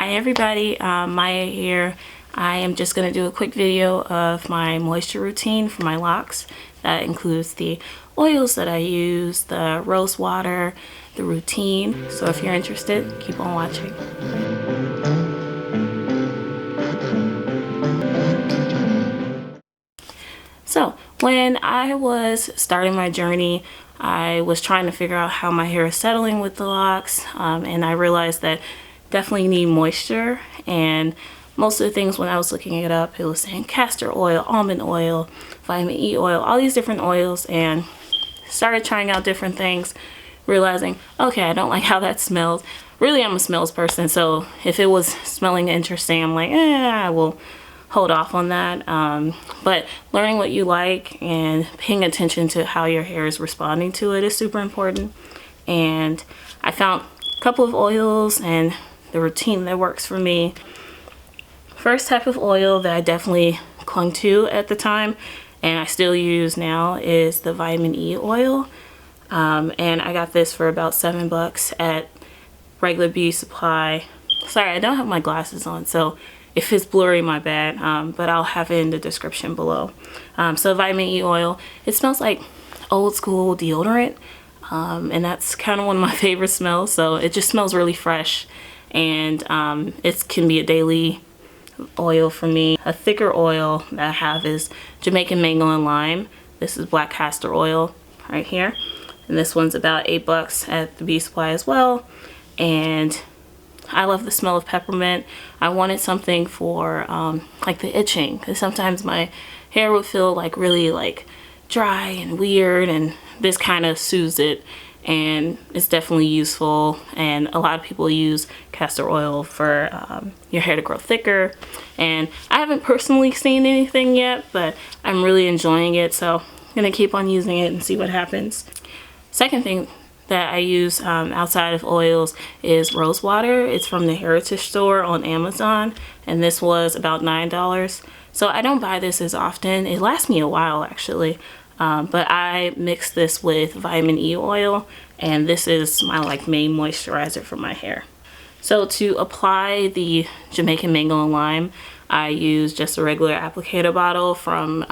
Hi everybody, Maya here. I am just going to do a quick video of my moisture routine for my locks. That includes the oils that I use, the rose water, the routine. So if you're interested, keep on watching. So when I was starting my journey, I was trying to figure out how my hair is settling with the locks, and I realized that definitely need moisture. And most of the things when I was looking it up, it was saying castor oil, almond oil, vitamin E oil, all these different oils, and started trying out different things, realizing, okay, I don't like how that smells. Really, I'm a smells person, so if it was smelling interesting, I'm like, I will hold off on that. But learning what you like and paying attention to how your hair is responding to it is super important. And I found a couple of oils and the routine that works for me. First type of oil that I definitely clung to at the time and I still use now is the vitamin E oil. And I got this for about $7 at regular beauty supply. Sorry, I don't have my glasses on, so if it's blurry, my bad, but I'll have it in the description below. So vitamin E oil, it smells like old school deodorant, and that's kind of one of my favorite smells. So it just smells really fresh, and it can be a daily oil for me. A thicker oil that I have is Jamaican mango and lime. This is black castor oil right here, and this one's about $8 at the beauty supply as well. And I love the smell of peppermint. I wanted something for like the itching, because sometimes my hair would feel like really like dry and weird, and this kind of soothes it, and it's definitely useful. And a lot of people use castor oil for your hair to grow thicker, and I haven't personally seen anything yet, but I'm really enjoying it, so I'm gonna keep on using it and see what happens. Second thing that I use outside of oils is rose water. It's from the Heritage store on Amazon, and this was about $9. So I don't buy this as often. It lasts me a while actually, but I mix this with vitamin E oil, and this is my main moisturizer for my hair. So to apply the Jamaican mango and lime, I use just a regular applicator bottle from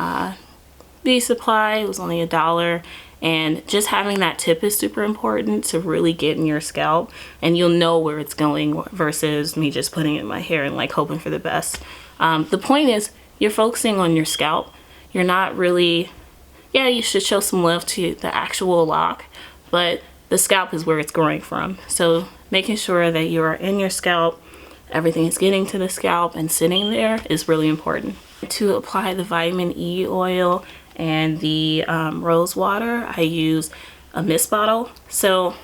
beauty supply. It was only $1. And just having that tip is super important to really get in your scalp, and you'll know where it's going versus me just putting it in my hair and hoping for the best. The point is you're focusing on your scalp. You're not really, you should show some love to the actual lock, but the scalp is where it's growing from. So making sure that you are in your scalp, everything is getting to the scalp and sitting there is really important. To apply the vitamin E oil and the rose water, I use a mist bottle. So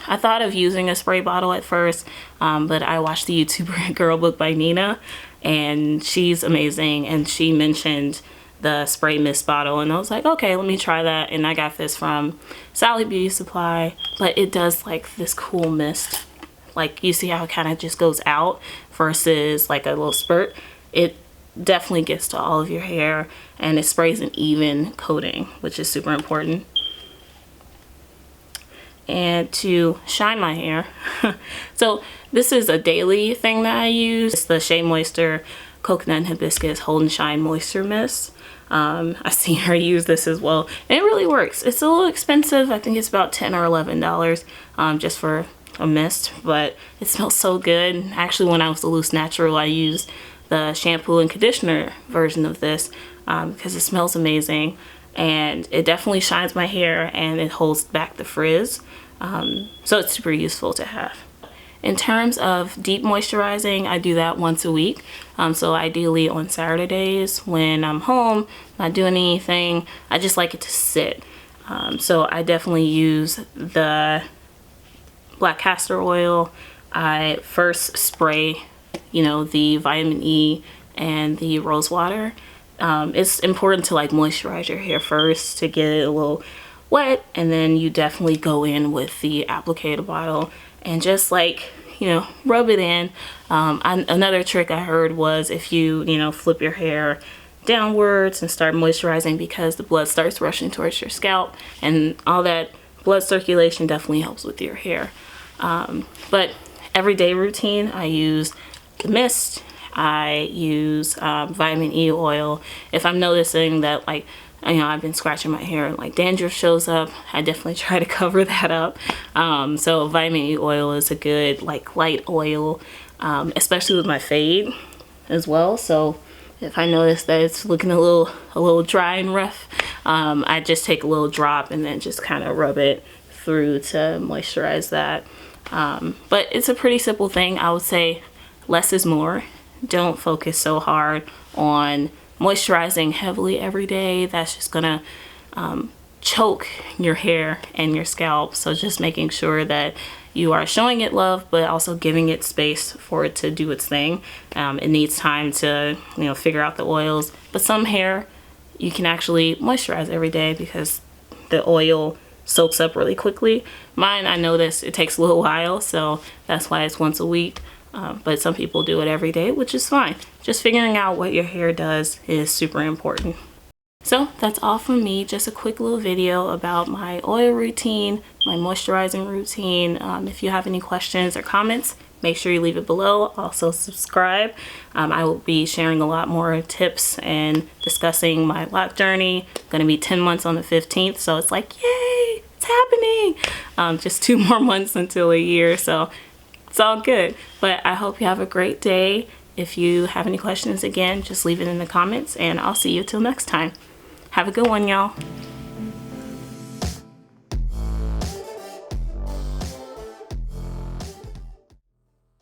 I thought of using a spray bottle at first, but I watched the YouTuber Girl Book by Nina, and she's amazing, and she mentioned the spray mist bottle, and I was like, okay, let me try that. And I got this from Sally Beauty Supply, but it does this cool mist. You see how it kind of just goes out versus a little spurt. It definitely gets to all of your hair, and it sprays an even coating, which is super important. And to shine my hair, so this is a daily thing that I use. It's the Shea Moisture Coconut and Hibiscus Hold and Shine Moisture Mist. I've seen her use this as well, and it really works. It's a little expensive. I think it's about $10 or $11 just for a mist, but it smells so good. Actually, when I was a Loose Natural, I used the shampoo and conditioner version of this because it smells amazing, and it definitely shines my hair and it holds back the frizz. So it's super useful to have. In terms of deep moisturizing, I do that once a week. So ideally on Saturdays when I'm home, not doing anything, I just like it to sit. So I definitely use the black castor oil. I first spray the vitamin E and the rose water. It's important to moisturize your hair first to get it a little wet, and then you definitely go in with the applicator bottle and just rub it in. Another trick I heard was if you flip your hair downwards and start moisturizing, because the blood starts rushing towards your scalp, and all that blood circulation definitely helps with your hair. But everyday routine, I use the mist. I use vitamin E oil. If I'm noticing that, like, you know, I've been scratching my hair and like dandruff shows up, I definitely try to cover that up. So vitamin E oil is a good like light oil, especially with my fade as well. So if I notice that it's looking a little dry and rough, I just take a little drop and then just kind of rub it through to moisturize that. But it's a pretty simple thing. I would say less is more. Don't focus so hard on moisturizing heavily every day. That's just gonna choke your hair and your scalp. So just making sure that you are showing it love, but also giving it space for it to do its thing. It needs time to, you know, figure out the oils. But some hair you can actually moisturize every day because the oil soaks up really quickly. Mine, I notice it takes a little while, so that's why it's once a week. But some people do it every day, which is fine. Just figuring out what your hair does is super important. So that's all from me. Just a quick little video about my oil routine, my moisturizing routine. If you have any questions or comments, make sure you leave it below. Also subscribe. I will be sharing a lot more tips and discussing my lock journey. Gonna be 10 months on the 15th, so it's like, yay, it's happening. Just 2 more months until a year, so it's all good. But I hope you have a great day. If you have any questions, again, just leave it in the comments, and I'll see you till next time. Have a good one, y'all.